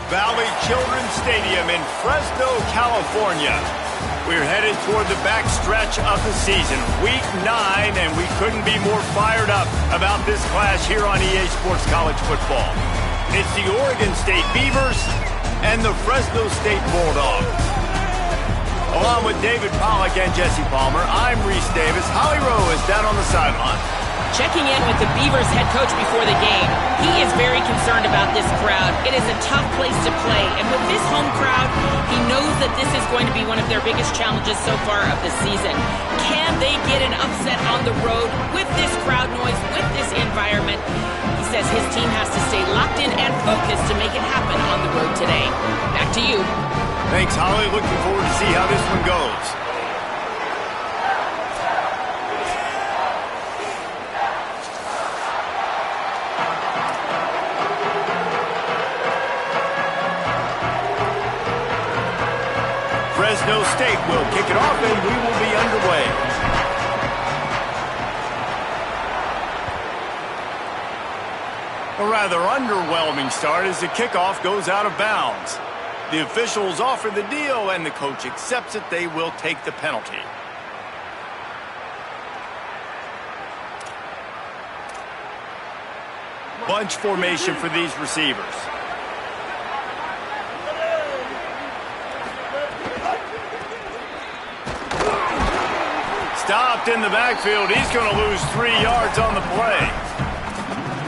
Valley Children's Stadium in Fresno, California. We're headed toward the backstretch of the season, Week 9, and we couldn't be more fired up about this clash here on EA Sports College Football. It's the Oregon State Beavers and the Fresno State Bulldogs. Along with David Pollack and Jesse Palmer, I'm Reese Davis. Holly Rowe is down on the sideline. Checking in with the Beavers head coach before the game. He is very concerned about this crowd. It is a tough place to play, and with this home crowd, he knows that this is going to be one of their biggest challenges so far of the season. Can they get an upset on the road with this crowd noise, with this environment? He says his team has to stay locked in and focused to make it happen on the road today. Back to you. Thanks, Holly. Looking forward to see how this one goes. Fresno State will kick it off, and we will be underway. A rather underwhelming start as the kickoff goes out of bounds. The officials offer the deal, and the coach accepts it. They will take the penalty. Bunch formation for these receivers. Stopped in the backfield. He's going to lose 3 yards on the play.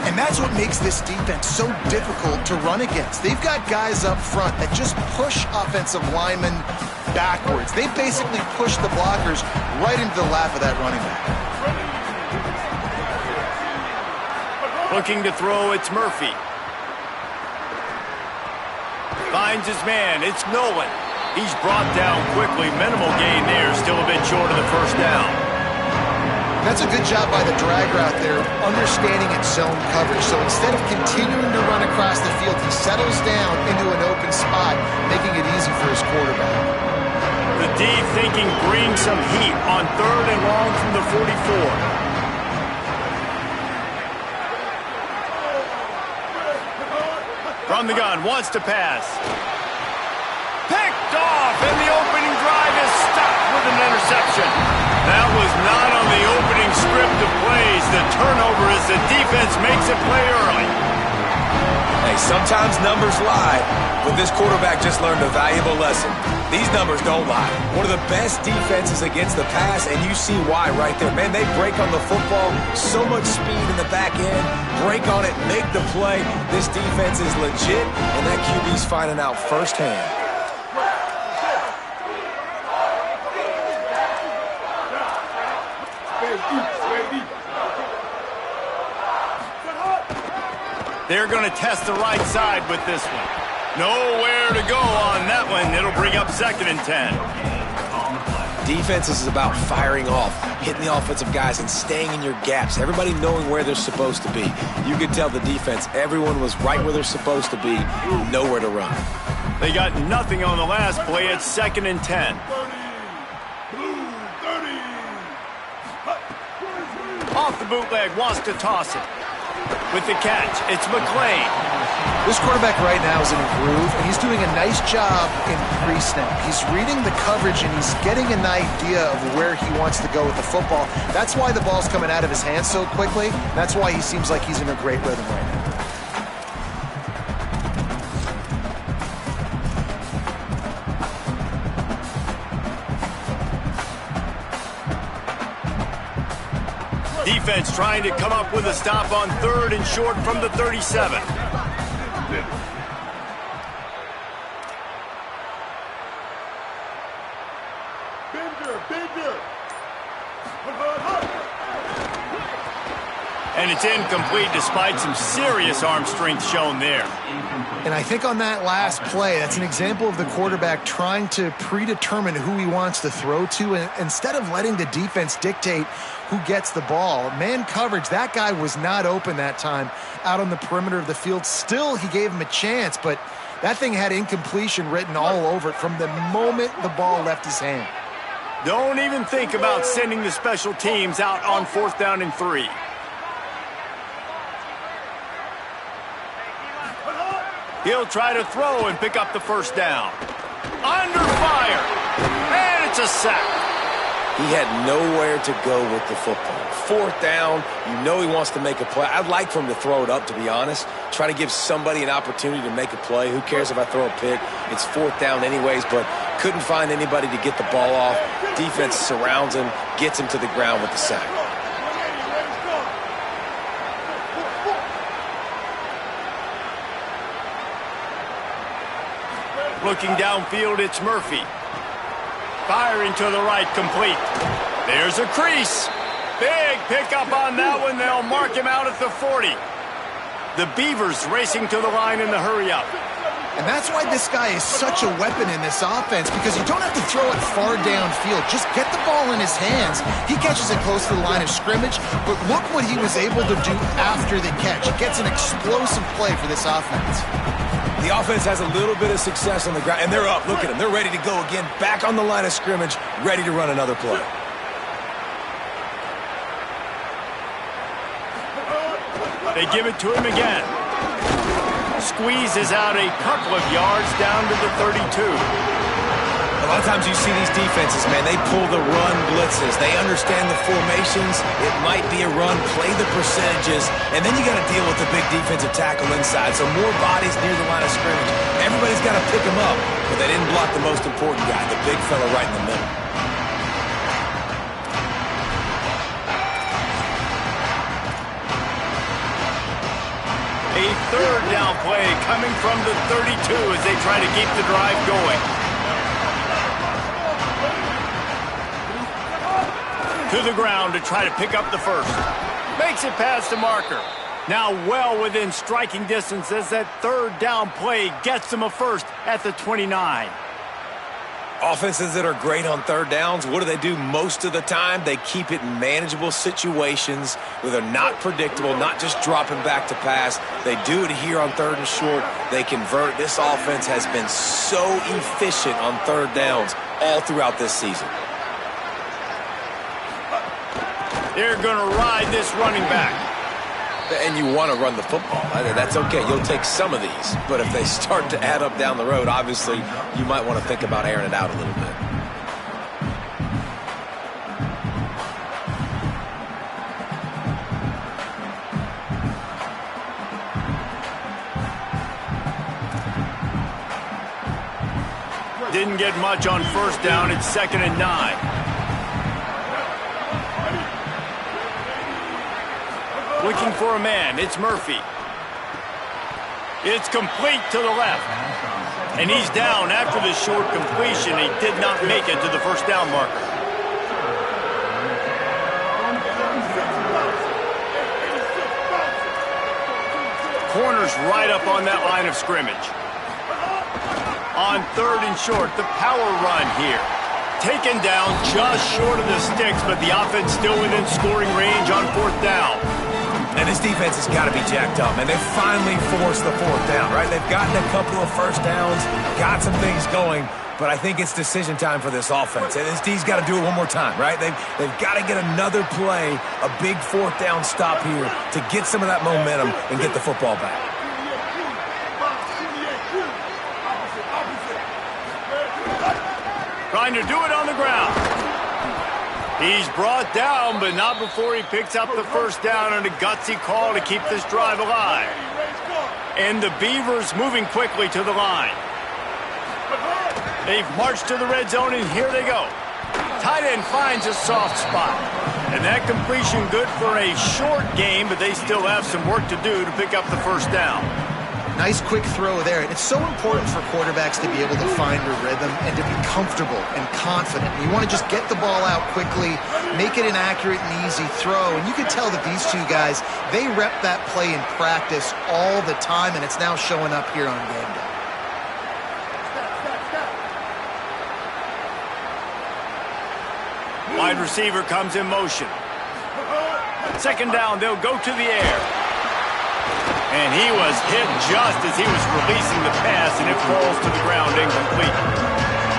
And that's what makes this defense so difficult to run against. They've got guys up front that just push offensive linemen backwards. They basically push the blockers right into the lap of that running back. Looking to throw, it's Murphy. Finds his man, it's Nolan. He's brought down quickly. Minimal gain there, still a bit short of the first down. That's a good job by the drag route there, understanding its zone coverage. So instead of continuing to run across the field, he settles down into an open spot, making it easy for his quarterback. The D thinking bring some heat on 3rd and long from the 44. From the gun, wants to pass. Picked off, and the opening drive is stopped with an interception. That was not on the opening script of plays. The turnover as the defense makes a play early. Hey, sometimes numbers lie, but this quarterback just learned a valuable lesson. These numbers don't lie. One of the best defenses against the pass, and you see why right there. Man, they break on the football, so much speed in the back end, break on it, make the play. This defense is legit, and that QB's finding out firsthand. They're going to test the right side with this one. Nowhere to go on that one. It'll bring up 2nd and 10. Defense is about firing off, hitting the offensive guys, and staying in your gaps. Everybody knowing where they're supposed to be. You could tell the defense, everyone was right where they're supposed to be, nowhere to run. They got nothing on the last play. It's 2nd and 10. Off the bootleg, wants to toss it. With the catch, it's McClain. This quarterback right now is in a groove, and he's doing a nice job in pre-snap. He's reading the coverage, and he's getting an idea of where he wants to go with the football. That's why the ball's coming out of his hands so quickly. That's why he seems like he's in a great rhythm right now. Defense trying to come up with a stop on 3rd and short from the 37. And it's incomplete despite some serious arm strength shown there. And I think on that last play, that's an example of the quarterback trying to predetermine who he wants to throw to, and instead of letting the defense dictate who gets the ball. Man coverage, that guy was not open that time out on the perimeter of the field. Still, he gave him a chance, but that thing had incompletion written all over it from the moment the ball left his hand. Don't even think about sending the special teams out on 4th down and 3. He'll try to throw and pick up the first down. Under fire. And it's a sack. He had nowhere to go with the football. Fourth down, you know he wants to make a play. I'd like for him to throw it up, to be honest. Try to give somebody an opportunity to make a play. Who cares if I throw a pick? It's fourth down anyways, but couldn't find anybody to get the ball off. Defense surrounds him, gets him to the ground with the sack. Looking downfield, it's Murphy. Firing to the right, complete. There's a crease. Big pickup on that one. They'll mark him out at the 40. The Beavers racing to the line in the hurry-up. And that's why this guy is such a weapon in this offense, because you don't have to throw it far downfield. Just get the ball in his hands. He catches it close to the line of scrimmage, but look what he was able to do after the catch. He gets an explosive play for this offense. The offense has a little bit of success on the ground, and they're up. Look at them. They're ready to go again, back on the line of scrimmage, ready to run another play. They give it to him again. Squeezes out a couple of yards down to the 32. A lot of times you see these defenses, man, they pull the run blitzes. They understand the formations. It might be a run, play the percentages, and then you got to deal with the big defensive tackle inside. So more bodies near the line of scrimmage. Everybody's got to pick them up, but they didn't block the most important guy, the big fella right in the middle. A third down play coming from the 32 as they try to keep the drive going. To the ground to try to pick up the first. Makes it past the marker. Now well within striking distance as that third down play gets them a first at the 29. Offenses that are great on third downs, what do? Most of the time, they keep it in manageable situations where they're not predictable, not just dropping back to pass. They do it here on third and short. They convert. This offense has been so efficient on third downs all throughout this season. They're going to ride this running back. And you want to run the football. That's okay. You'll take some of these. But if they start to add up down the road, obviously, you might want to think about airing it out a little bit. Didn't get much on first down. It's 2nd and 9. Looking for a man, it's Murphy. It's complete to the left. And he's down after the short completion. He did not make it to the first down marker. Corner's right up on that line of scrimmage. On third and short, the power run here. Taken down just short of the sticks, but the offense still within scoring range on fourth down. And this defense has got to be jacked up, and they finally forced the fourth down, right? They've gotten a couple of first downs, got some things going, but I think it's decision time for this offense. And this D's got to do it one more time, right? They've got to get another play, a big fourth down stop here to get some of that momentum and get the football back. Trying to do it on the ground. He's brought down, but not before he picks up the first down on a gutsy call to keep this drive alive. And the Beavers moving quickly to the line. They've marched to the red zone, and here they go. Tight end finds a soft spot. And that completion good for a short game, but they still have some work to do to pick up the first down. Nice quick throw there. It's so important for quarterbacks to be able to find a rhythm and to be comfortable and confident. You want to just get the ball out quickly, make it an accurate and easy throw. And you can tell that these two guys, they rep that play in practice all the time, and it's now showing up here on game day. Wide receiver comes in motion. 2nd down, they'll go to the air. And he was hit just as he was releasing the pass, and it falls to the ground incomplete.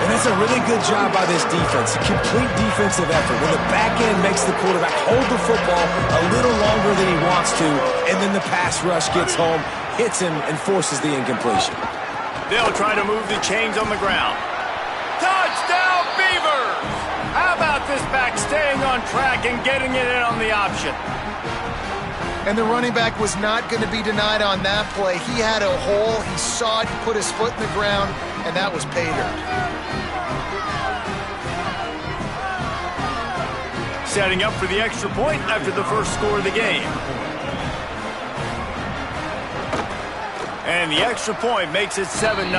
And that's a really good job by this defense, a complete defensive effort. When the back end makes the quarterback hold the football a little longer than he wants to, and then the pass rush gets home, hits him, and forces the incompletion. They'll try to move the chains on the ground. Touchdown, Beavers! How about this back staying on track and getting it in on the option? And the running back was not going to be denied on that play. He had a hole, he saw it, he put his foot in the ground, and that was pay dirt. Setting up for the extra point after the first score of the game. And the extra point makes it 7-0.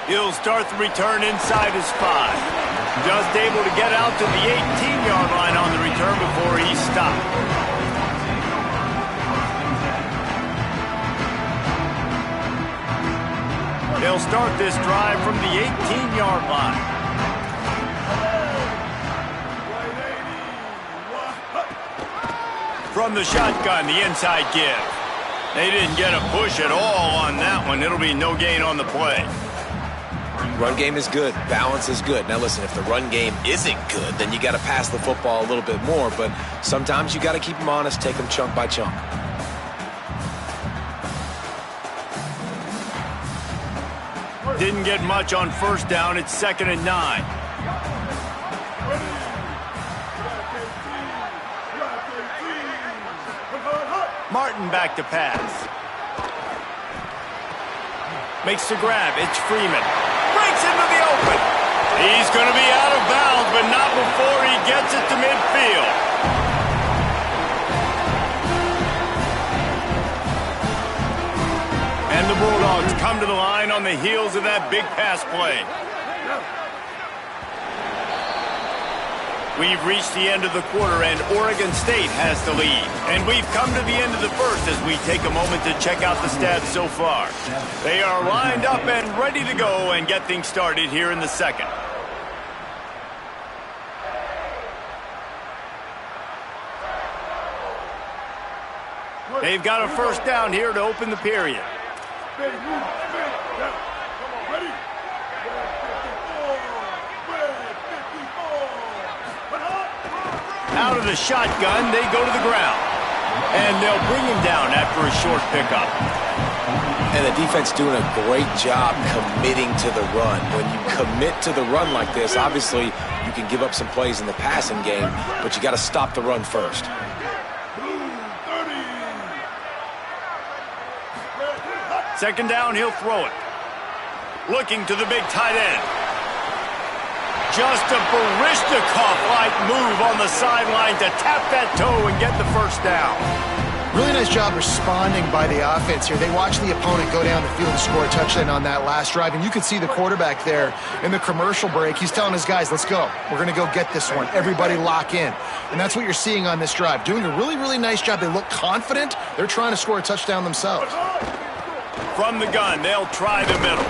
He'll start the return inside his 5. Just able to get out to the 18-yard line on the return before he stopped. They'll start this drive from the 18-yard line. From the shotgun, the inside give. They didn't get a push at all on that one. It'll be no gain on the play. Run game is good. Balance is good. Now listen, if the run game isn't good, then you got to pass the football a little bit more. But sometimes you got to keep them honest, take them chunk by chunk. Didn't get much on first down. It's 2nd and 9. Martin back to pass. Makes the grab. It's Freeman. Breaks into the open. He's going to be out of bounds, but not before he gets it to midfield. And the Bulldogs come to the line on the heels of that big pass play. We've reached the end of the quarter, and Oregon State has the lead. And we've come to the end of the first as we take a moment to check out the stats so far. They are lined up and ready to go and get things started here in the second. They've got a first down here to open the period. Out of the shotgun, they go to the ground. And they'll bring him down after a short pickup. And the defense doing a great job committing to the run. When you commit to the run like this, obviously you can give up some plays in the passing game, but you got to stop the run first. Second down, he'll throw it. Looking to the big tight end. Just a Baryshnikov-like move on the sideline to tap that toe and get the first down. Really nice job responding by the offense here. They watched the opponent go down the field and score a touchdown on that last drive, and you could see the quarterback there in the commercial break. He's telling his guys, let's go. We're going to go get this one. Everybody lock in. And that's what you're seeing on this drive. Doing a really, really nice job. They look confident. They're trying to score a touchdown themselves. From the gun, they'll try the middle.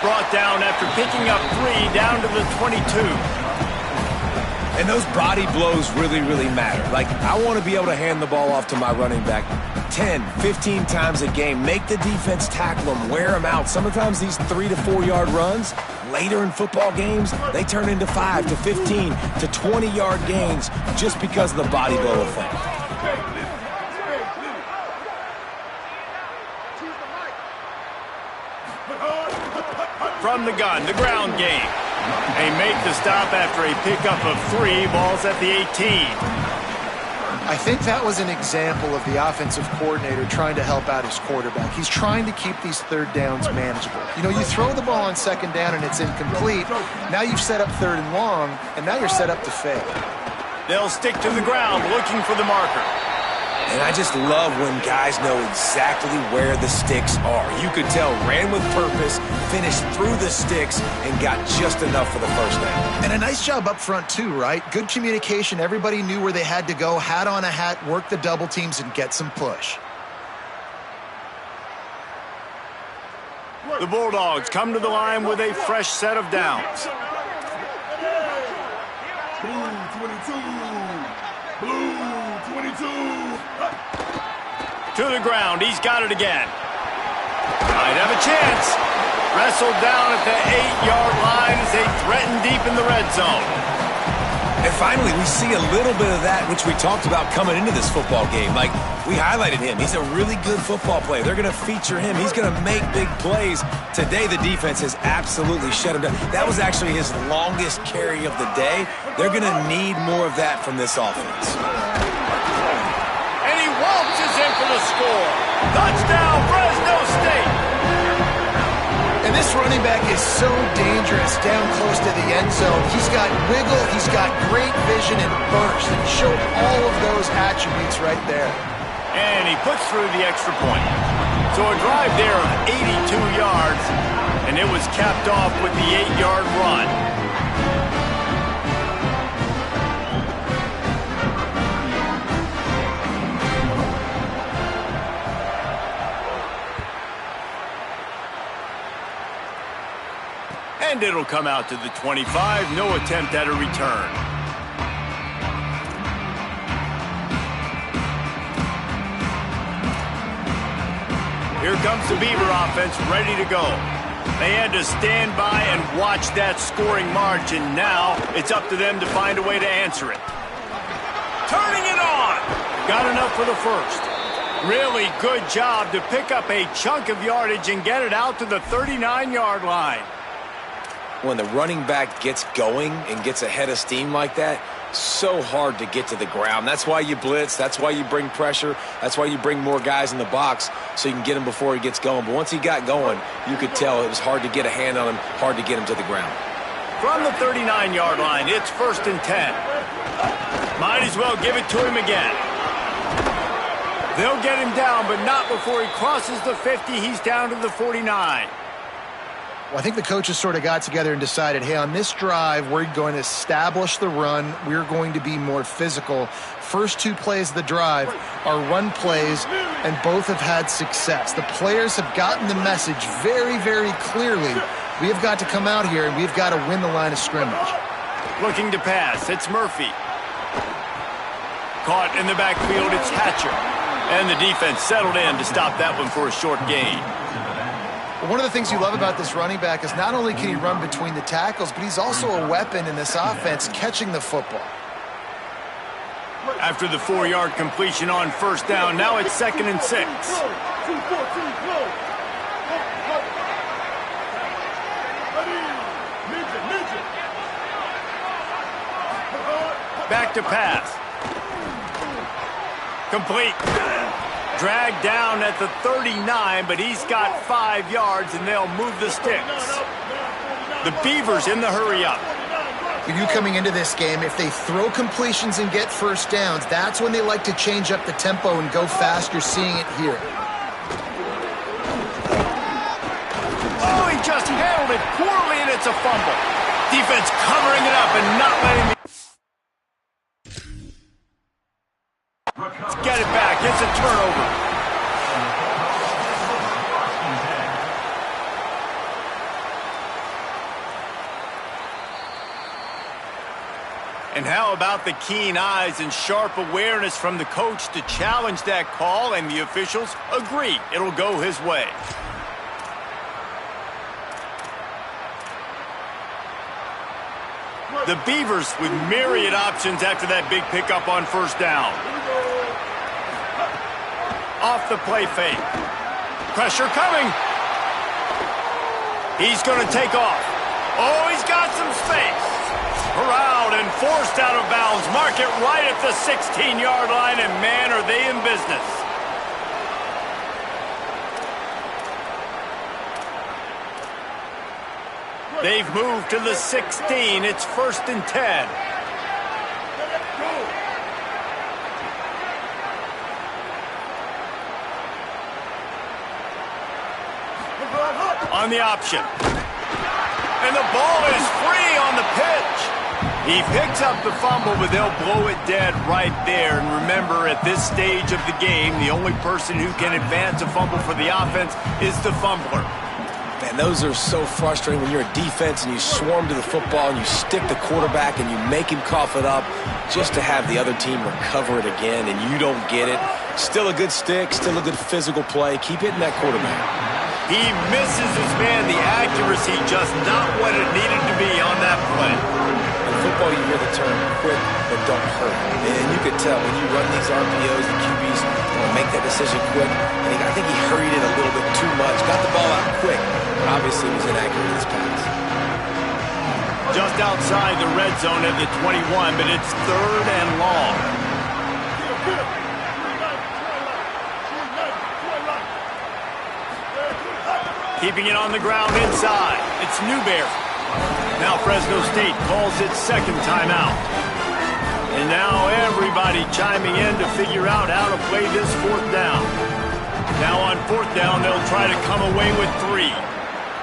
Brought down after picking up 3 down to the 22. And those body blows really, really matter. Like, I want to be able to hand the ball off to my running back 10, 15 times a game. Make the defense tackle them, wear them out. Sometimes these 3 to 4 yard runs, later in football games, they turn into 5 to 15 to 20 yard gains just because of the body blow effect. From the gun, the ground game. They make the stop after a pickup of 3, balls at the 18. I think that was an example of the offensive coordinator trying to help out his quarterback. He's trying to keep these third downs manageable. You know, you throw the ball on second down and it's incomplete. Now you've set up third and long, and now you're set up to fail. They'll stick to the ground looking for the marker. And I just love when guys know exactly where the sticks are. You could tell, ran with purpose, finished through the sticks, and got just enough for the first down. And a nice job up front too, right? Good communication. Everybody knew where they had to go, hat on a hat, work the double teams, and get some push. The Bulldogs come to the line with a fresh set of downs. Blue 22. Blue 22. To the ground. He's got it again. Might have a chance. Wrestled down at the 8-yard line as they threaten deep in the red zone. And finally, we see a little bit of that, which we talked about coming into this football game. Like, we highlighted him. He's a really good football player. They're going to feature him. He's going to make big plays. Today, the defense has absolutely shut him down. That was actually his longest carry of the day. They're going to need more of that from this offense. And he waltzes in for the score. Touchdown, Fresno State. And this running back is so dangerous down close to the end zone. He's got wiggle, he's got great vision and burst, and he showed all of those attributes right there. And he puts through the extra point. So a drive there of 82 yards, and it was capped off with the 8-yard run. And it'll come out to the 25. No attempt at a return. Here comes the Beaver offense ready to go. They had to stand by and watch that scoring march, and now it's up to them to find a way to answer it. Turning it on. Got enough for the first. Really good job to pick up a chunk of yardage and get it out to the 39-yard line. When the running back gets going and gets ahead of steam like that, so hard to get to the ground. That's why you blitz. That's why you bring pressure. That's why you bring more guys in the box so you can get him before he gets going. But once he got going, you could tell it was hard to get a hand on him, hard to get him to the ground. From the 39-yard line, it's 1st and 10. Might as well give it to him again. They'll get him down, but not before he crosses the 50. He's down to the 49. Well, I think the coaches sort of got together and decided, hey, on this drive, we're going to establish the run. We're going to be more physical. First 2 plays of the drive are run plays, and both have had success. The players have gotten the message very, very clearly. We have got to come out here, and we've got to win the line of scrimmage. Looking to pass. It's Murphy. Caught in the backfield. It's Hatcher. And the defense settled in to stop that one for a short gain. One of the things you love about this running back is not only can he run between the tackles, but he's also a weapon in this offense catching the football. After the 4-yard completion on 1st down, now it's 2nd and 6. Back to pass. Complete. Dragged down at the 39, but he's got 5 yards, and they'll move the sticks. The Beavers in the hurry-up. For you coming into this game, if they throw completions and get 1st downs, that's when they like to change up the tempo and go fast. You're seeing it here. Oh, he just handled it poorly, and it's a fumble. Defense covering it up and not letting the... Get it back. It's a turnover. And how about the keen eyes and sharp awareness from the coach to challenge that call, and the officials agree it'll go his way. The Beavers with myriad options after that big pickup on 1st down. Off the play fake. Pressure coming. He's going to take off. Oh, he's got some space. Corralled and forced out of bounds. Mark it right at the 16-yard line, and man, are they in business. They've moved to the 16. It's 1st and 10. On the option. And the ball is free on the pitch. He picks up the fumble, but they'll blow it dead right there. And remember, at this stage of the game, the only person who can advance a fumble for the offense is the fumbler. Man, those are so frustrating when you're a defense and you swarm to the football and you stick the quarterback and you make him cough it up just to have the other team recover it again and you don't get it. Still a good stick, still a good physical play. Keep hitting that quarterback. He misses his man. The accuracy just not what it needed to be on that play. In football, you hear the term quick but don't hurt. And you could tell when you run these RPOs, the QBs want to make that decision quick. And I think he hurried it a little bit too much. Got the ball out quick, but obviously was inaccurate in his pass. Just outside the red zone at the 21, but it's 3rd and long. Keeping it on the ground inside. It's Newberry. Now Fresno State calls its 2nd timeout. And now everybody chiming in to figure out how to play this 4th down. Now on 4th down, they'll try to come away with 3.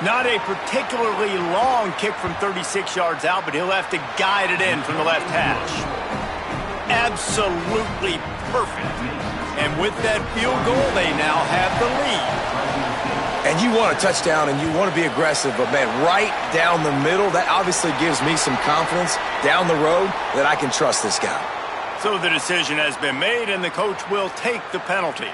Not a particularly long kick from 36 yards out, but he'll have to guide it in from the left hash. Absolutely perfect. And with that field goal, they now have the lead. And you want a touchdown and you want to be aggressive, but, man, right down the middle, that obviously gives me some confidence down the road that I can trust this guy. So the decision has been made, and the coach will take the penalty.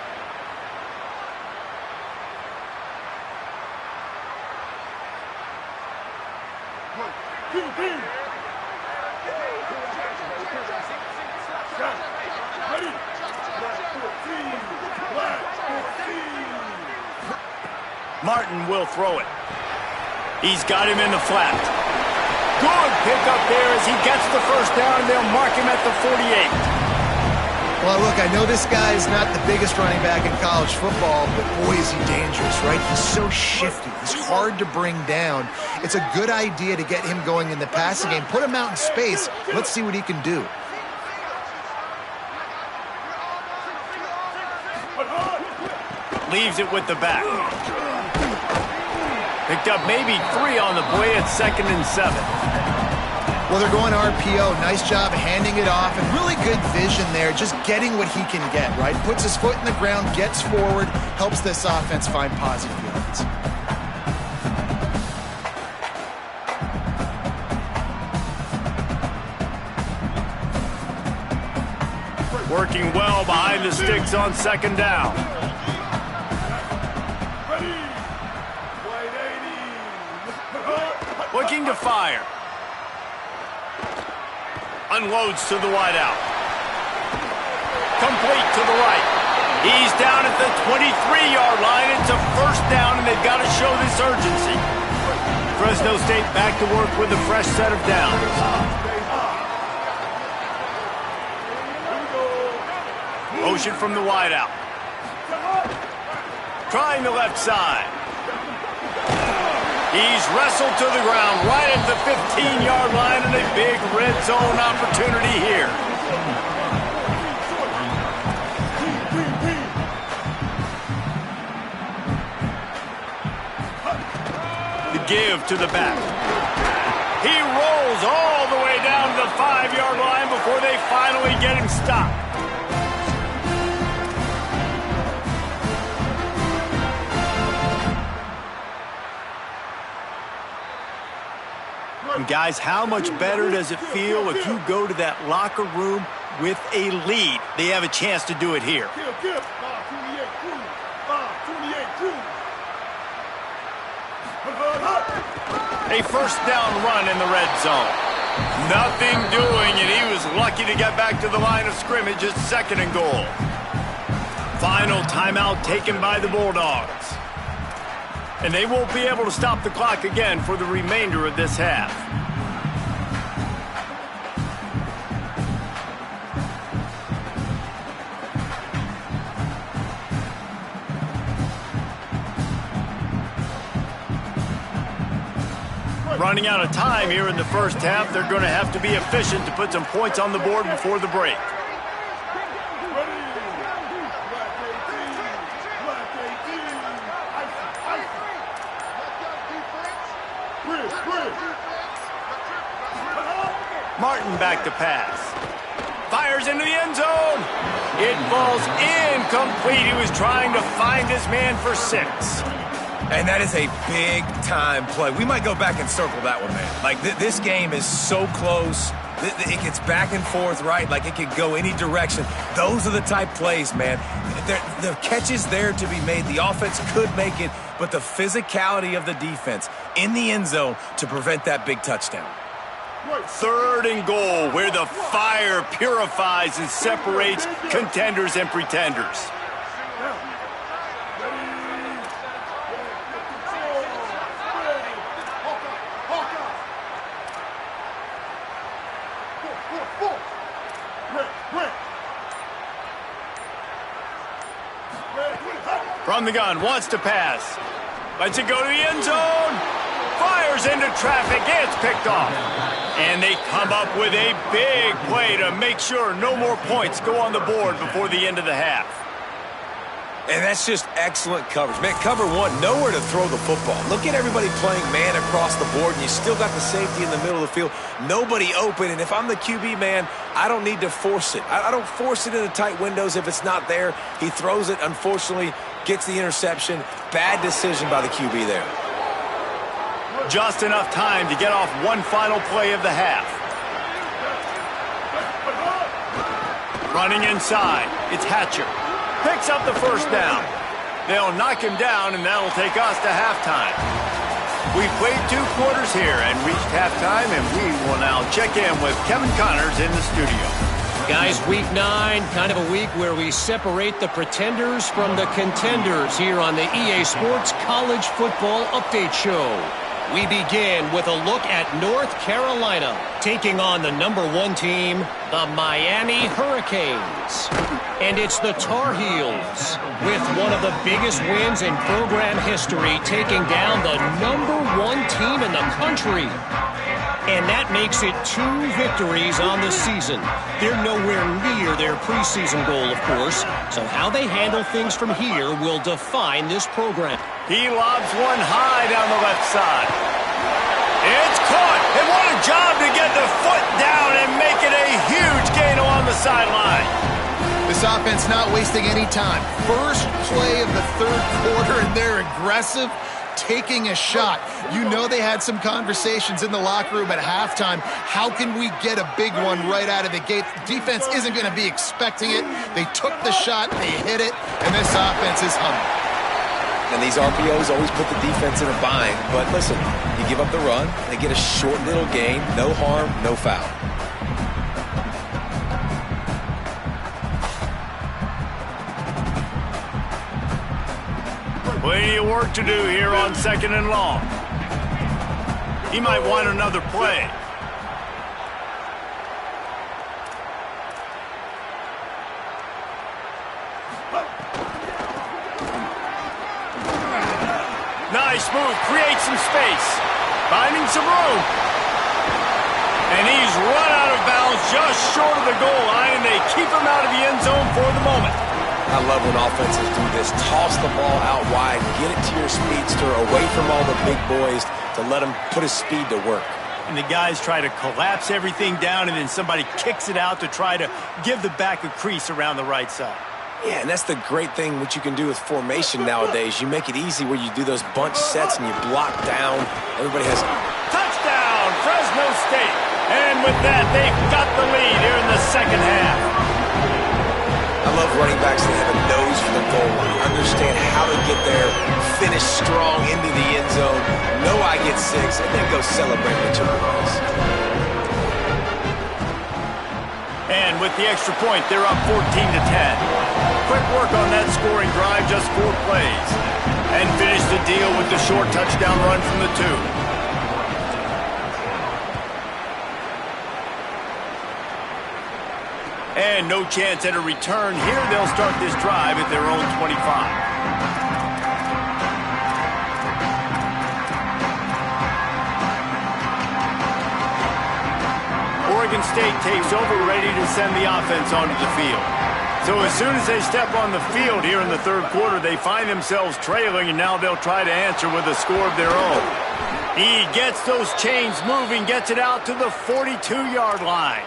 Martin will throw it. He's got him in the flat. Good pickup there as he gets the 1st down, and they'll mark him at the 48. Well, look, I know this guy is not the biggest running back in college football, but boy, is he dangerous, right? He's so shifty. He's hard to bring down. It's a good idea to get him going in the passing game. Put him out in space. Let's see what he can do. Leaves it with the back. Picked up maybe 3 on the play at 2nd and 7. Well, they're going RPO. Nice job handing it off, and really good vision there, just getting what he can get, right? Puts his foot in the ground, gets forward, helps this offense find positive yards. Working well behind the sticks on 2nd down. Looking to fire. Unloads to the wideout. Complete to the right. He's down at the 23-yard line. It's a 1st down, and they've got to show this urgency. Fresno State back to work with a fresh set of downs. Motion from the wideout. Trying the left side. He's wrestled to the ground right at the 15-yard line, and a big red zone opportunity here. The give to the back. He rolls all the way down to the 5-yard line before they finally get him stopped. And guys, how much better does it feel if you go to that locker room with a lead? They have a chance to do it here. A 1st down run in the red zone. Nothing doing, and he was lucky to get back to the line of scrimmage at 2nd and goal. Final timeout taken by the Bulldogs. And they won't be able to stop the clock again for the remainder of this half. Running out of time here in the 1st half, they're going to have to be efficient to put some points on the board before the break. Martin back to pass. Fires into the end zone. It falls incomplete. He was trying to find his man for 6. And that is a big-time play. We might go back and circle that one, man. Like, this game is so close. It gets back and forth, right? Like, it could go any direction. Those are the type plays, man. The catch is there to be made. The offense could make it, but the physicality of the defense in the end zone to prevent that big touchdown. 3rd and goal, where the fire purifies and separates contenders and pretenders. From the gun, wants to pass. Lets it go to the end zone. Fires into traffic. It's picked off. And they come up with a big play to make sure no more points go on the board before the end of the half. And that's just excellent coverage. Man, cover one, nowhere to throw the football. Look at everybody playing man across the board, and you still got the safety in the middle of the field. Nobody open, and if I'm the QB, man, I don't need to force it. I don't force it into tight windows if it's not there. He throws it, unfortunately, gets the interception. Bad decision by the QB there. Just enough time to get off one final play of the half. Running inside, it's Hatcher. Picks up the first down. They'll knock him down, and that'll take us to halftime. We've played 2 quarters here and reached halftime, and we will now check in with Kevin Connors in the studio. Guys, week 9, kind of a week where we separate the pretenders from the contenders here on the EA Sports College Football Update Show. We begin with a look at North Carolina, taking on the #1 team, the Miami Hurricanes. And it's the Tar Heels, with one of the biggest wins in program history, taking down the #1 team in the country. And that makes it 2 victories on the season. They're nowhere near their preseason goal, of course, so how they handle things from here will define this program. He lobs one high down the left side. It's caught, and what a job to get the foot down and make it a huge gain along the sideline. This offense not wasting any time. First play of the 3rd quarter, and they're aggressive, taking a shot. You know they had some conversations in the locker room at halftime. How can we get a big one right out of the gate? Defense isn't going to be expecting it. They took the shot, they hit it, and this offense is humming. And these RPOs always put the defense in a bind. But listen, you give up the run, they get a short little gain, no harm, no foul. Plenty of work to do here on 2nd and long. He might want another play. Nice move, creates some space, finding some room. And he's run out of bounds just short of the goal line, and they keep him out of the end zone for the moment. I love when offenses do this. Toss the ball out wide, get it to your speedster, away from all the big boys to let him put his speed to work. And the guys try to collapse everything down, and then somebody kicks it out to try to give the back a crease around the right side. Yeah, and that's the great thing what you can do with formation nowadays. You make it easy where you do those bunch sets and you block down. Everybody has... Touchdown, Fresno State. And with that, they've got the lead here in the 2nd half. I love running backs that have a nose for the goal line. Understand how to get there, finish strong into the end zone, know I get 6, and then go celebrate with your boys. And with the extra point, they're up 14-10. Quick work on that scoring drive, just 4 plays. And finish the deal with the short touchdown run from the 2. And no chance at a return here. They'll start this drive at their own 25. Oregon State takes over, ready to send the offense onto the field. So as soon as they step on the field here in the 3rd quarter, they find themselves trailing, and now they'll try to answer with a score of their own. He gets those chains moving, gets it out to the 42-yard line.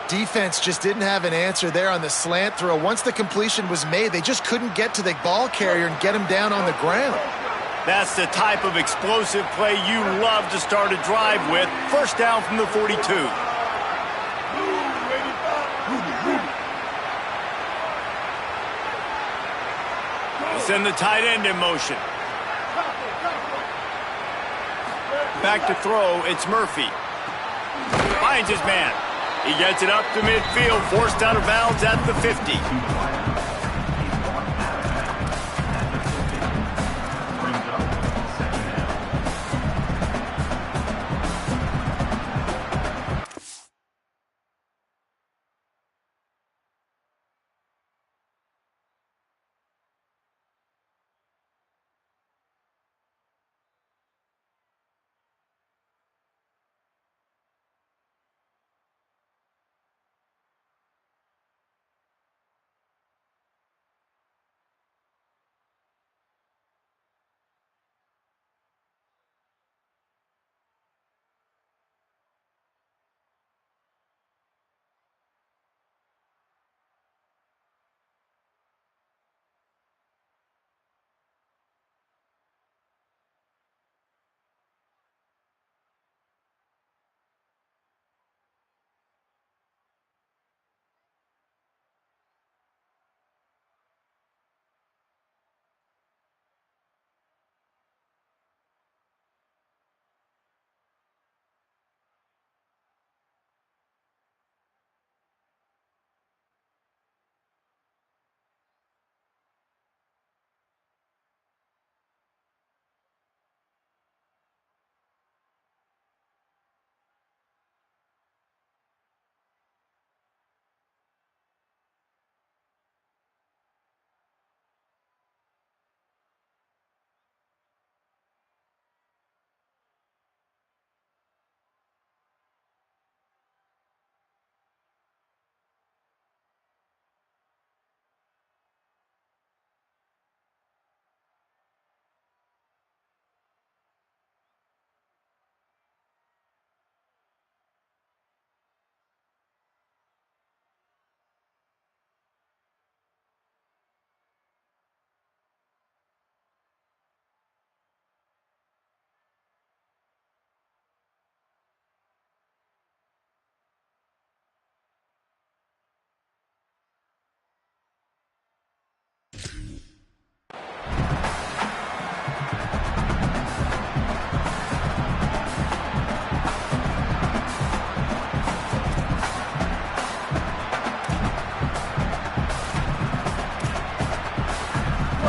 Defense just didn't have an answer there on the slant throw. Once the completion was made, they just couldn't get to the ball carrier and get him down on the ground. That's the type of explosive play you love to start a drive with. First down from the 42. Send the tight end in motion. Back to throw, it's Murphy. Finds his man. He gets it up to midfield, forced out of bounds at the 50.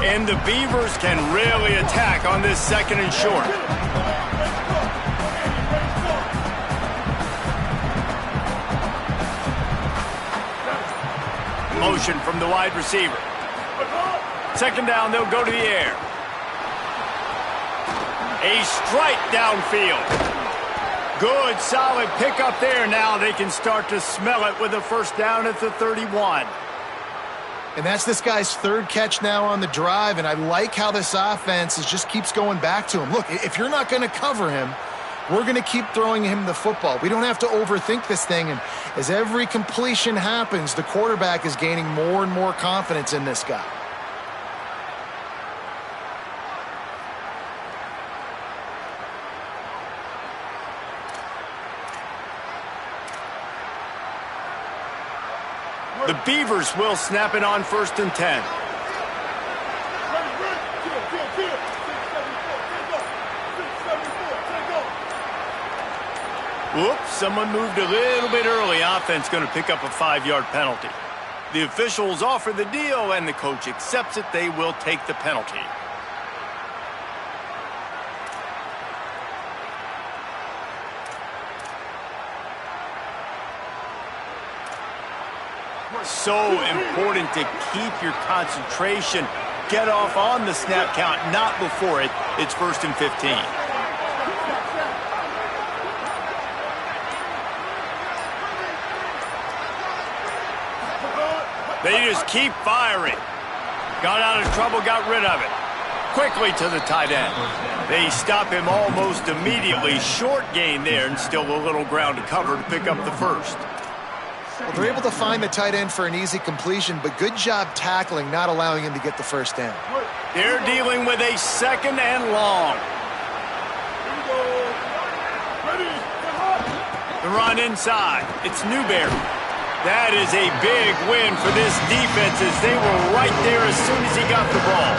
And the Beavers can really attack on this second and short. Motion from the wide receiver. Second down, they'll go to the air. A strike downfield. Good, solid pickup there. Now they can start to smell it with a first down at the 31. And that's this guy's third catch now on the drive, and I like how this offense just keeps going back to him. Look, if you're not going to cover him, we're going to keep throwing him the football. We don't have to overthink this thing, and as every completion happens, the quarterback is gaining more and more confidence in this guy. The Beavers will snap it on 1st and 10. Whoops, someone moved a little bit early. Offense going to pick up a 5-yard penalty. The officials offer the deal, and the coach accepts it. They will take the penalty. So important to keep your concentration. Get off on the snap count, not before it. It's 1st and 15. They just keep firing. Got out of trouble, got rid of it. Quickly to the tight end. They stop him almost immediately. Short gain there, and still a little ground to cover to pick up the first. Well, they're able to find the tight end for an easy completion, but good job tackling, not allowing him to get the first down. They're dealing with a 2nd and long. Here we go. Ready. The run inside. It's Newberry. That is a big win for this defense as they were right there as soon as he got the ball.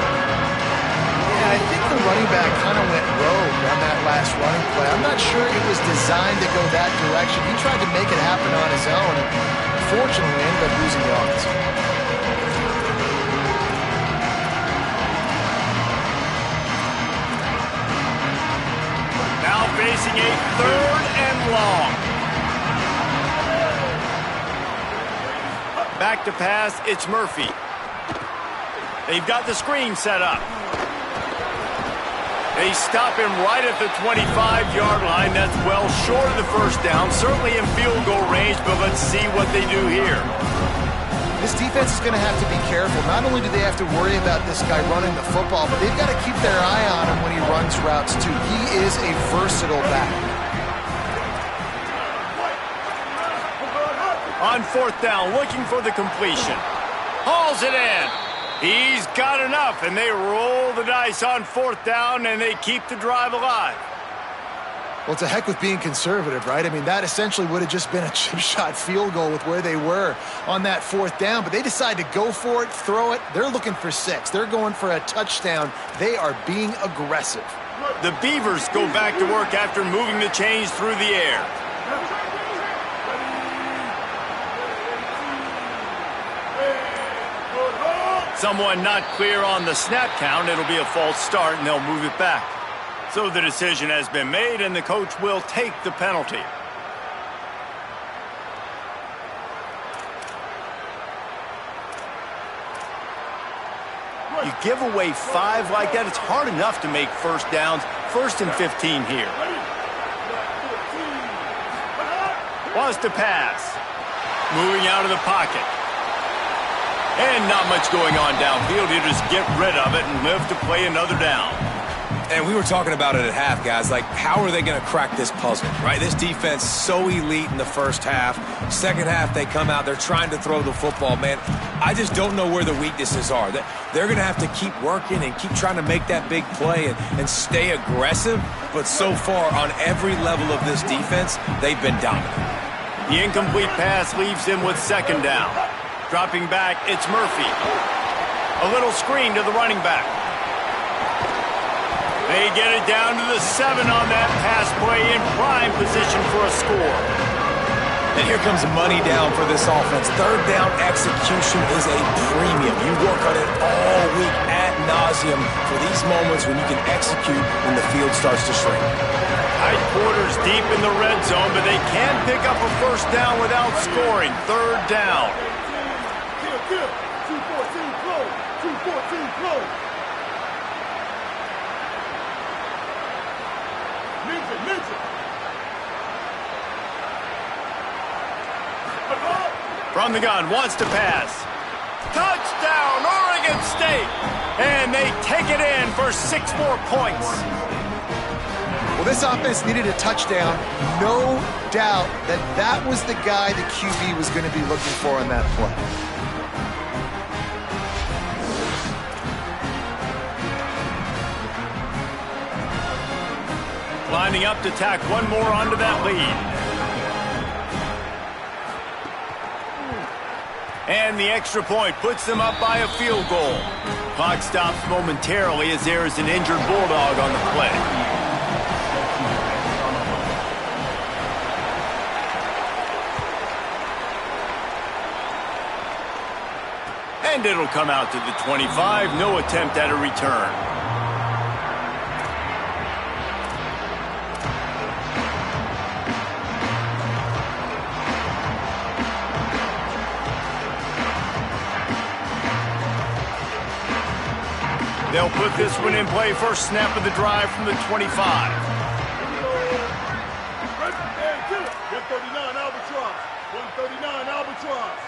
Yeah, I think the running back kind of went rogue on that last running play. I'm not sure it was designed to go that direction. He tried to make it happen on his own, and unfortunately ended up losing yards. Now facing a 3rd and long. Back to pass, it's Murphy. They've got the screen set up. They stop him right at the 25-yard line. That's well short of the first down, certainly in field goal range, but let's see what they do here. This defense is going to have to be careful. Not only do they have to worry about this guy running the football, but they've got to keep their eye on him when he runs routes, too. He is a versatile back. On 4th down, looking for the completion. Hauls it in. He's got enough, and they roll the dice on 4th down, and they keep the drive alive. Well, it's a heck with being conservative, right? I mean, that essentially would have just been a chip shot field goal with where they were on that 4th down, but they decide to go for it, throw it. They're looking for 6. They're going for a touchdown. They are being aggressive. The Beavers go back to work after moving the chains through the air. Someone not clear on the snap count. It'll be a false start, and they'll move it back. So the decision has been made, and the coach will take the penalty. You give away 5 like that, it's hard enough to make first downs. 1st and 15 here. Wants to pass. Moving out of the pocket. And not much going on downfield. You just get rid of it and live to play another down. And we were talking about it at half, guys. Like, how are they going to crack this puzzle, right? This defense so elite in the first half. Second half, they come out. They're trying to throw the football, man. I just don't know where the weaknesses are. They're going to have to keep working and keep trying to make that big play and stay aggressive. But so far, on every level of this defense, they've been dominant. The incomplete pass leaves them with 2nd down. Dropping back, it's Murphy. A little screen to the running back. They get it down to the 7 on that pass play in prime position for a score. And here comes money down for this offense. 3rd down execution is a premium. You work on it all week ad nauseum for these moments when you can execute when the field starts to shrink. Tight quarters deep in the red zone, but they can pick up a first down without scoring. 3rd down. 214 close. 214 close. Ninja. From the gun, wants to pass. Touchdown, Oregon State! And they take it in for 6 more points. Well, this offense needed a touchdown. No doubt that was the guy the QB was going to be looking for on that play. Lining up to tack one more onto that lead. And the extra point puts them up by a field goal. Clock stops momentarily as there is an injured Bulldog on the play. And it'll come out to the 25. No attempt at a return. They'll put this one in play. First snap of the drive from the 25. 139 Albatross. 139 Albatross.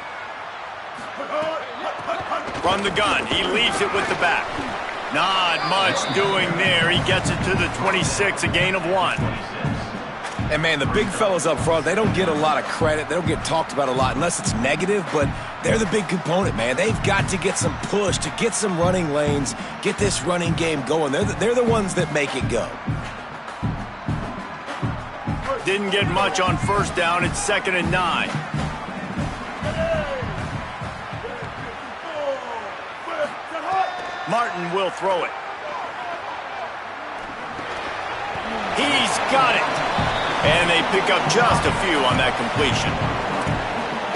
From the gun, he leaves it with the back. Not much doing there. He gets it to the 26, a gain of 1. And, man, the big fellas up front, they don't get a lot of credit. They don't get talked about a lot unless it's negative, but they're the big component, man. They've got to get some push, to get some running lanes, get this running game going. They're the ones that make it go. Didn't get much on first down. It's 2nd and 9. Martin will throw it. He's got it. And they pick up just a few on that completion.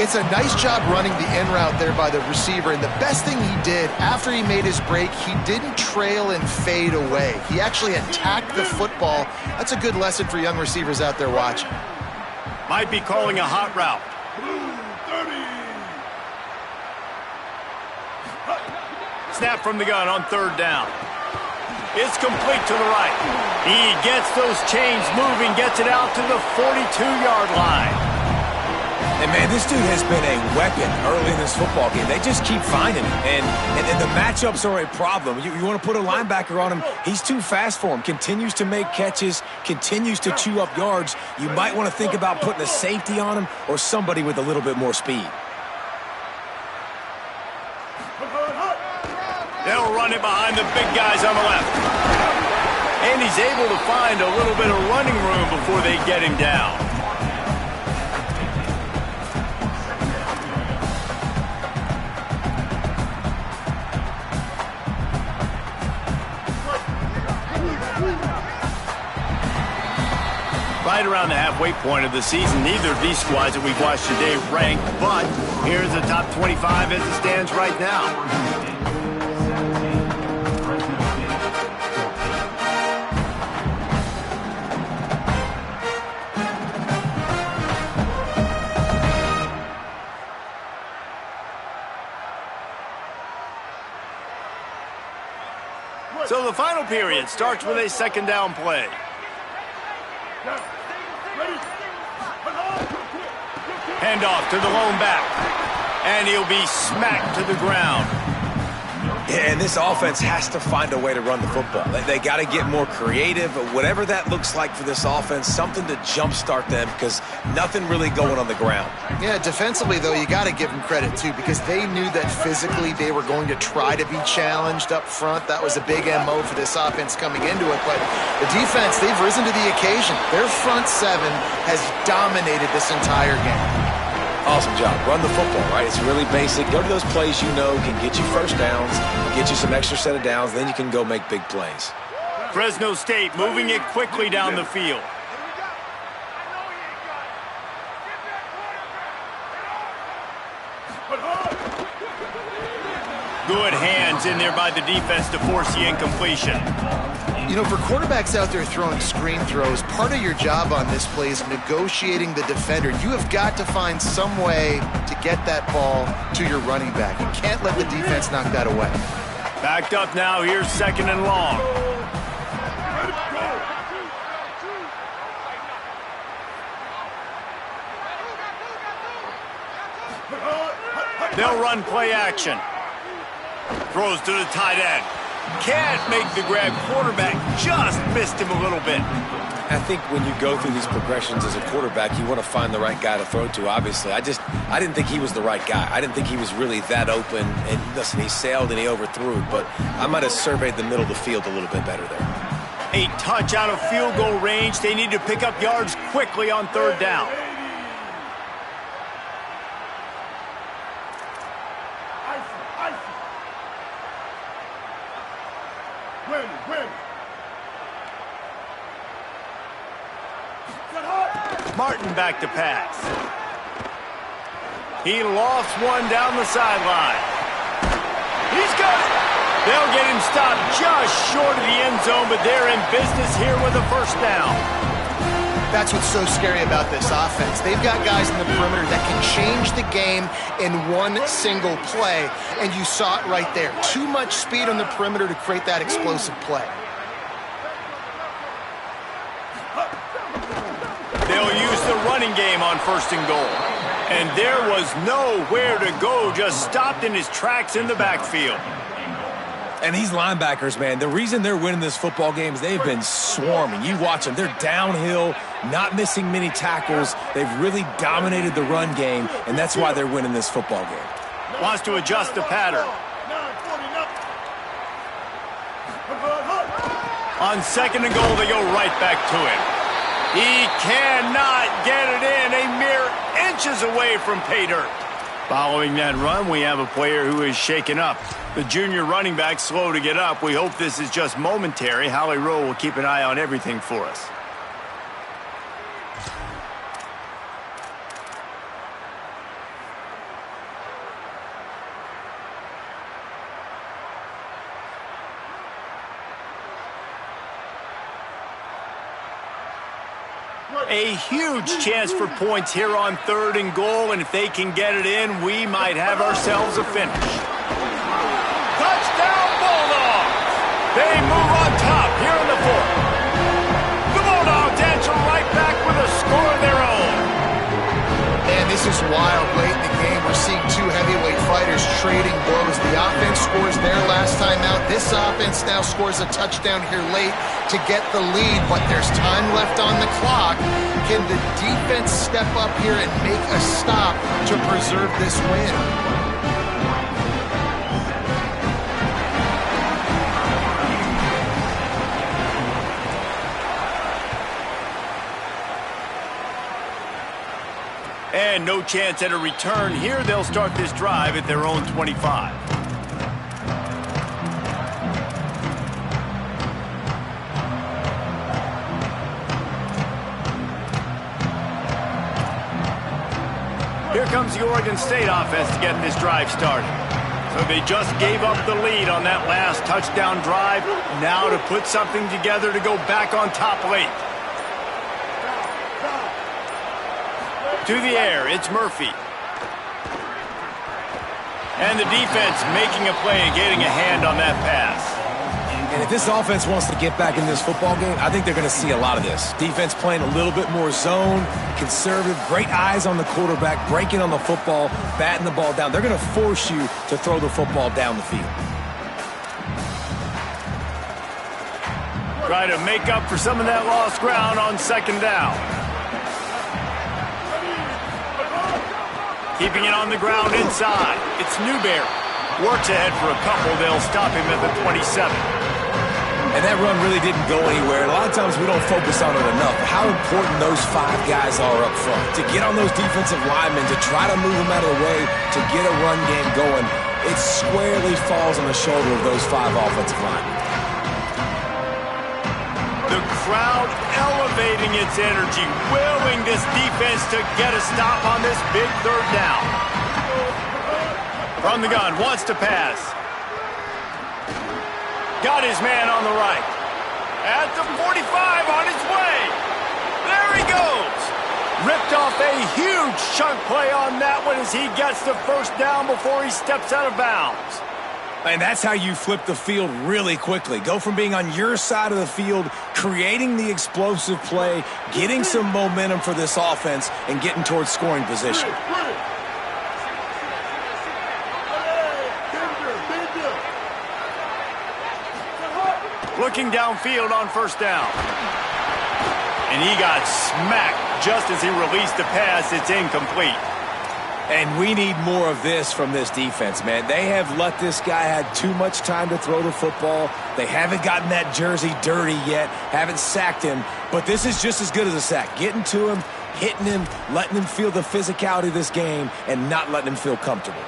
It's a nice job running the in route there by the receiver, and the best thing he did after he made his break, he didn't trail and fade away. He actually attacked the football. That's a good lesson for young receivers out there watching. Might be calling a hot route. Snap from the gun on 3rd down. It's complete to the right. He gets those chains moving, gets it out to the 42-yard line. And, man, this dude has been a weapon early in this football game. They just keep finding him. And the matchups are a problem. You want to put a linebacker on him, he's too fast for him. Continues to make catches, continues to chew up yards. You might want to think about putting a safety on him or somebody with a little bit more speed. They'll run it behind the big guys on the left. And he's able to find a little bit of running room before they get him down. Right around the halfway point of the season, neither of these squads that we've watched today ranked, but here's the top 25 as it stands right now. So the final period starts with a 2nd down play. Handoff to the lone back. And he'll be smacked to the ground. Yeah, and this offense has to find a way to run the football. They got to get more creative, whatever that looks like for this offense, something to jumpstart them because nothing really going on the ground. Yeah, defensively, though, you got to give them credit, too, because they knew that physically they were going to try to be challenged up front. That was a big MO for this offense coming into it. But the defense, they've risen to the occasion. Their front seven has dominated this entire game. Awesome job. Run the football, right? It's really basic. Go to those plays you know can get you first downs, get you some extra set of downs, then you can go make big plays. Fresno State moving it quickly down the field. Good hands in there by the defense to force the incompletion. You know, for quarterbacks out there throwing screen throws, part of your job on this play is negotiating the defender. You have got to find some way to get that ball to your running back. You can't let the defense knock that away. Backed up now. Here's 2nd and long. They'll run play action. Throws to the tight end. Can't make the grab. Quarterback just missed him a little bit. I think when you go through these progressions as a quarterback, you want to find the right guy to throw to, obviously. I didn't think he was the right guy. I didn't think he was really that open. And listen, he sailed and he overthrew, but I might have surveyed the middle of the field a little bit better there. A touch out of field goal range. They need to pick up yards quickly on 3rd down. Martin back to pass. He lost one down the sideline. He's got it. They'll get him stopped just short of the end zone, but they're in business here with a first down. That's what's so scary about this offense. They've got guys in the perimeter that can change the game in one single play, and you saw it right there. Too much speed on the perimeter to create that explosive play. They'll use the running game on 1st and goal. And there was nowhere to go, just stopped in his tracks in the backfield. And these linebackers, man, the reason they're winning this football game is they've been swarming. You watch them. They're downhill, not missing many tackles. They've really dominated the run game, and that's why they're winning this football game. Wants to adjust the pattern. On 2nd and goal, they go right back to him. He cannot get it in. A mere inches away from pay dirt. Following that run, we have a player who is shaken up. The junior running back slow to get up. We hope this is just momentary. Howie Rowe will keep an eye on everything for us. A huge chance for points here on 3rd and goal, and if they can get it in, we might have ourselves a finish. Touchdown, Bulldogs! They move on top here in the 4th. The Bulldogs answer right back with a score of their own. Man, this is wild. Late in the game, we're seeing two heavyweight fighters trading blows. The offense scores their last time out. This offense now scores a touchdown here late to get the lead, but there's time left on the clock. Can the defense step up here and make a stop to preserve this win? And no chance at a return here. They'll start this drive at their own 25. Here comes the Oregon State offense to get this drive started. So they just gave up the lead on that last touchdown drive. Now to put something together to go back on top late. To the air, it's Murphy. And the defense making a play and getting a hand on that pass. And if this offense wants to get back in this football game, I think they're going to see a lot of this. Defense playing a little bit more zone, conservative, great eyes on the quarterback, breaking on the football, batting the ball down. They're going to force you to throw the football down the field. Try to make up for some of that lost ground on 2nd down. Keeping it on the ground inside. It's Newberry. Works ahead for a couple. They'll stop him at the 27. And that run really didn't go anywhere. A lot of times we don't focus on it enough. How important those 5 guys are up front. To get on those defensive linemen, to try to move them out of the way, to get a run game going, it squarely falls on the shoulder of those 5 offensive linemen. The crowd elevating its energy, willing this defense to get a stop on this big 3rd down. From the gun, wants to pass. Got his man on the right. At the 45, on his way. There he goes. Ripped off a huge chunk play on that one as he gets the 1st down before he steps out of bounds. And that's how you flip the field really quickly. Go from being on your side of the field, creating the explosive play, getting some momentum for this offense, and getting towards scoring position. Looking downfield on 1st down. And he got smacked just as he released the pass. It's incomplete. And we need more of this from this defense, man. They have let this guy have too much time to throw the football. They haven't gotten that jersey dirty yet, haven't sacked him. But this is just as good as a sack. Getting to him, hitting him, letting him feel the physicality of this game, and not letting him feel comfortable.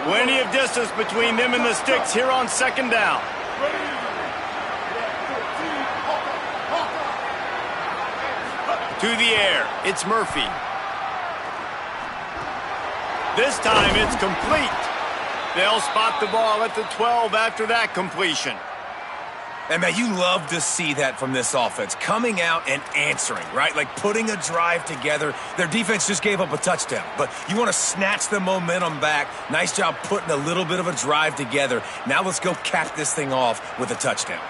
Plenty of distance between them and the sticks here on 2nd down. To the air, it's Murphy. This time it's complete. They'll spot the ball at the 12 after that completion. And, man, you love to see that from this offense, coming out and answering, right? Like putting a drive together. Their defense just gave up a touchdown, but you want to snatch the momentum back. Nice job putting a little bit of a drive together. Now let's go cap this thing off with a touchdown.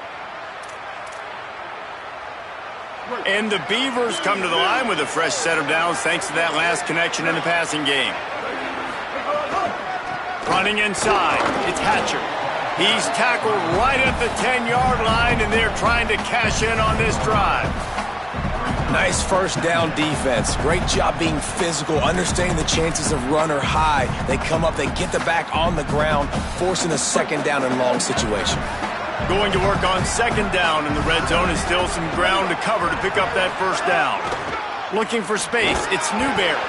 And the Beavers come to the line with a fresh set of downs thanks to that last connection in the passing game. Running inside, it's Hatcher. He's tackled right at the 10-yard line, and they're trying to cash in on this drive. Nice first down defense. Great job being physical, understanding the chances of run are high. They come up, they get the back on the ground, forcing a second down and long situation. Going to work on second down in the red zone is still some ground to cover to pick up that first down. Looking for space, it's Newberry.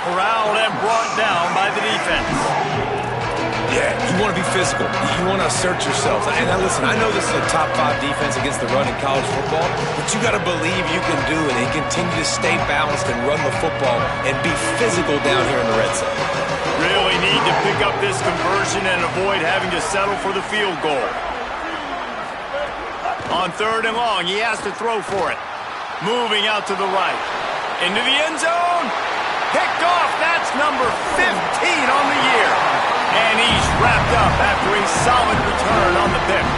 Corralled and brought down by the defense. Yeah, you want to be physical. You want to assert yourself. And now listen, I know this is a top 5 defense against the run in college football, but you got to believe you can do it and continue to stay balanced and run the football and be physical down here in the red zone. Really need to pick up this conversion and avoid having to settle for the field goal. On 3rd and long, he has to throw for it. Moving out to the right. Into the end zone. Picked off. That's number 15 on the year. And he's wrapped up after a solid return on the pick.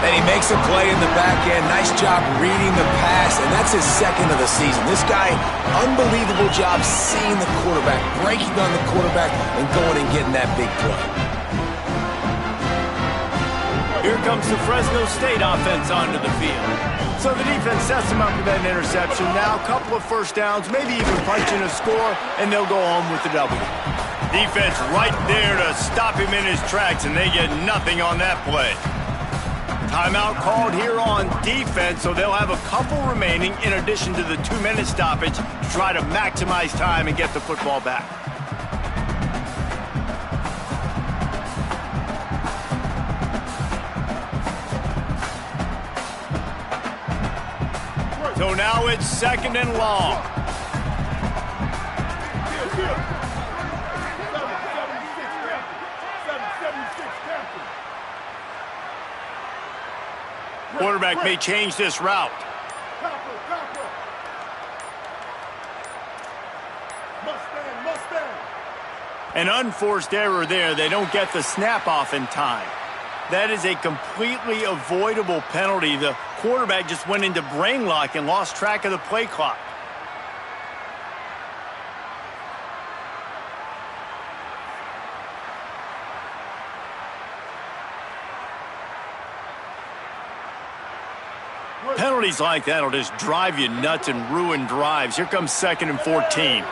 And he makes a play in the back end. Nice job reading the pass, and that's his second of the season. This guy, unbelievable job seeing the quarterback, breaking on the quarterback, and going and getting that big play. Here comes the Fresno State offense onto the field. So the defense sets him up with that interception. Now a couple of first downs, maybe even punching a score, and they'll go home with the W. Defense right there to stop him in his tracks, and they get nothing on that play. Timeout called here on defense, so they'll have a couple remaining in addition to the 2-minute stoppage to try to maximize time and get the football back. So now it's 2nd and long. Quarterback may change this route. An unforced error there. They don't get the snap off in time. That is a completely avoidable penalty. The quarterback just went into brain lock and lost track of the play clock. Penalties like that will just drive you nuts and ruin drives. Here comes 2nd and 14.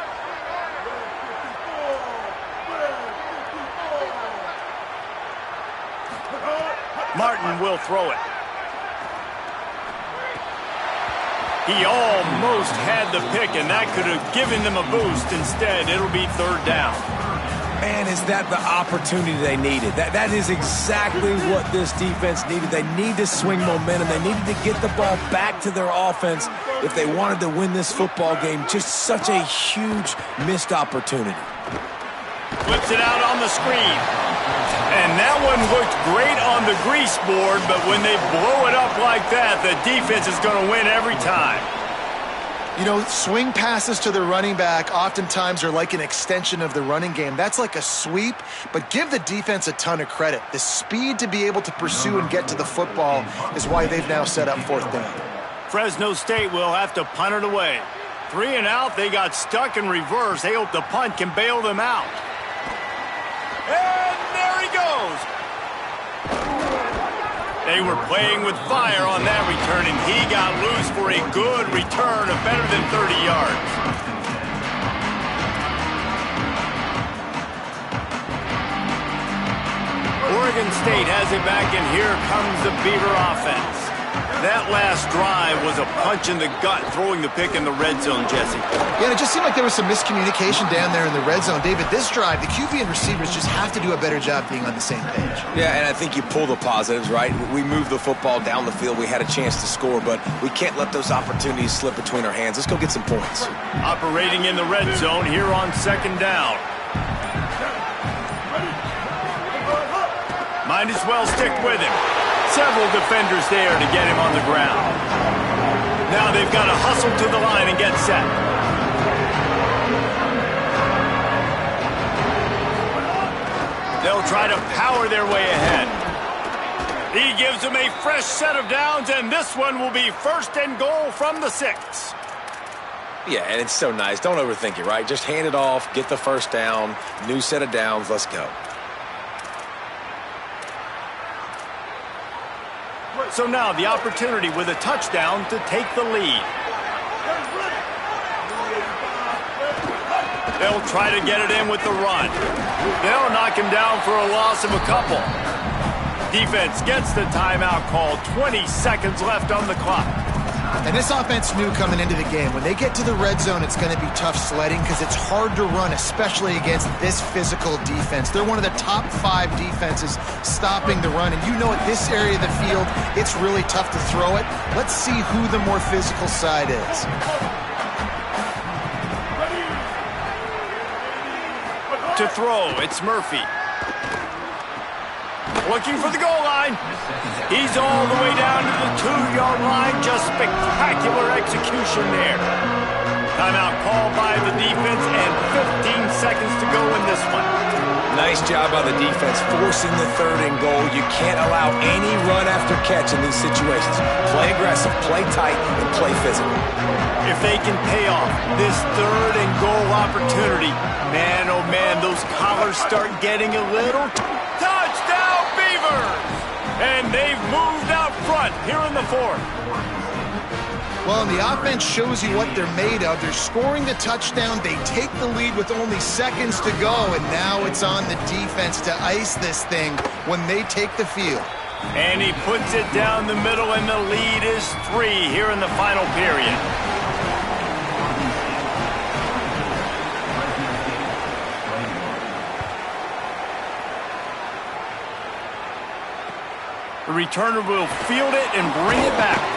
Martin will throw it. He almost had the pick, and that could have given them a boost. Instead, it'll be 3rd down. Man, is that the opportunity they needed. That is exactly what this defense needed. They need to swing momentum. They needed to get the ball back to their offense if they wanted to win this football game. Just such a huge missed opportunity. Flips it out on the screen. And that one looked great on the grease board, but when they blow it up like that, the defense is going to win every time. You know, swing passes to the running back oftentimes are like an extension of the running game. That's like a sweep, but give the defense a ton of credit. The speed to be able to pursue and get to the football is why they've now set up 4th down. Fresno State will have to punt it away. 3 and out, they got stuck in reverse. They hope the punt can bail them out. And there he goes. They were playing with fire on that return, and he got loose for a good return of better than 30 yards. Oregon State has it back, and here comes the Beaver offense. That last drive was a punch in the gut, throwing the pick in the red zone, Jesse. Yeah, it just seemed like there was some miscommunication down there in the red zone. David, this drive, the QB and receivers just have to do a better job being on the same page. Yeah, and I think you pull the positives, right? We moved the football down the field. We had a chance to score, but we can't let those opportunities slip between our hands. Let's go get some points. Operating in the red zone here on 2nd down. Might as well stick with him. Several defenders there to get him on the ground. Now they've got to hustle to the line and get set. They'll try to power their way ahead. He gives them a fresh set of downs, and this one will be 1st and goal from the 6. Yeah, and it's so nice. Don't overthink it, right? Just hand it off, get the 1st down, new set of downs, let's go. So now the opportunity with a touchdown to take the lead. They'll try to get it in with the run. They'll knock him down for a loss of a couple. Defense gets the timeout called. 20 seconds left on the clock. And this offense knew coming into the game, when they get to the red zone, it's going to be tough sledding because it's hard to run, especially against this physical defense. They're one of the top 5 defenses stopping the run. And you know at this area of the field, it's really tough to throw it. Let's see who the more physical side is. To throw, it's Murphy. Looking for the goal line. He's all the way down to the 2-yard line. Just spectacular execution there. Timeout called by the defense and 15 seconds to go in this one. Nice job by the defense forcing the 3rd and goal. You can't allow any run after catch in these situations. Play aggressive, play tight, and play physical. If they can pay off this 3rd and goal opportunity, man, oh man, those collars start getting a little. Touchdown, Beavers! And they've moved out front here in the 4th. Well, and the offense shows you what they're made of. They're scoring the touchdown. They take the lead with only seconds to go, and now it's on the defense to ice this thing when they take the field. And he puts it down the middle, and the lead is 3 here in the final period. The returner will field it and bring it back.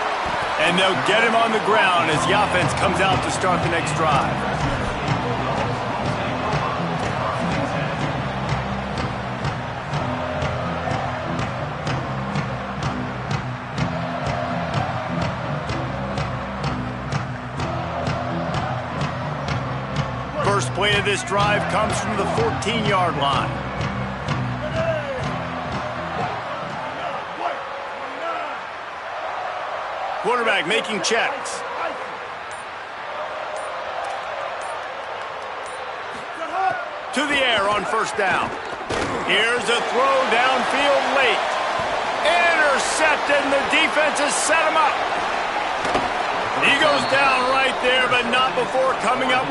And they'll get him on the ground as the offense comes out to start the next drive. First play of this drive comes from the 14-yard line. Quarterback making checks. To the air on first down. Here's a throw downfield late. Intercepted, and the defense has set him up. He goes down right there, but not before coming up with